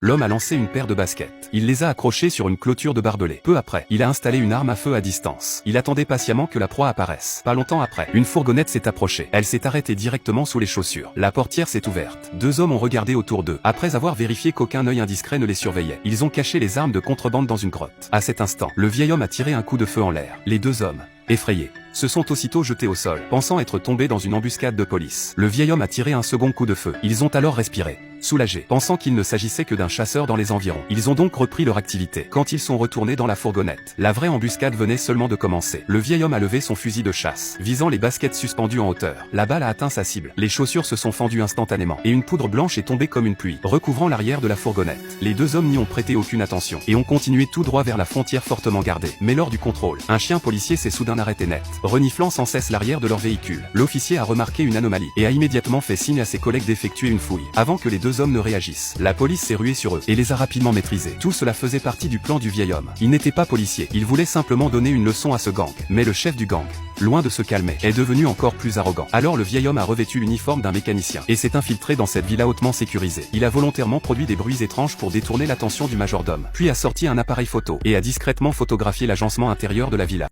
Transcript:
L'homme a lancé une paire de baskets. Il les a accrochées sur une clôture de barbelés. Peu après, il a installé une arme à feu à distance. Il attendait patiemment que la proie apparaisse. Pas longtemps après, une fourgonnette s'est approchée. Elle s'est arrêtée directement sous les chaussures. La portière s'est ouverte. Deux hommes ont regardé autour d'eux. Après avoir vérifié qu'aucun œil indiscret ne les surveillait, ils ont caché les armes de contrebande dans une grotte. À cet instant, le vieil homme a tiré un coup de feu en l'air. Les deux hommes, effrayés, se sont aussitôt jetés au sol, pensant être tombés dans une embuscade de police. Le vieil homme a tiré un second coup de feu. Ils ont alors respiré, soulagés, pensant qu'il ne s'agissait que d'un chasseur dans les environs. Ils ont donc repris leur activité. Quand ils sont retournés dans la fourgonnette, la vraie embuscade venait seulement de commencer. Le vieil homme a levé son fusil de chasse, visant les baskets suspendues en hauteur. La balle a atteint sa cible. Les chaussures se sont fendues instantanément, et une poudre blanche est tombée comme une pluie, recouvrant l'arrière de la fourgonnette. Les deux hommes n'y ont prêté aucune attention, et ont continué tout droit vers la frontière fortement gardée. Mais lors du contrôle, un chien policier s'est soudain arrêté net, reniflant sans cesse l'arrière de leur véhicule. L'officier a remarqué une anomalie, et a immédiatement fait signe à ses collègues d'effectuer une fouille. Avant que les deux hommes ne réagissent, la police s'est ruée sur eux, et les a rapidement maîtrisés. Tout cela faisait partie du plan du vieil homme. Il n'était pas policier, il voulait simplement donner une leçon à ce gang. Mais le chef du gang, loin de se calmer, est devenu encore plus arrogant. Alors le vieil homme a revêtu l'uniforme d'un mécanicien, et s'est infiltré dans cette villa hautement sécurisée. Il a volontairement produit des bruits étranges pour détourner l'attention du majordome, puis a sorti un appareil photo, et a discrètement photographié l'agencement intérieur de la villa.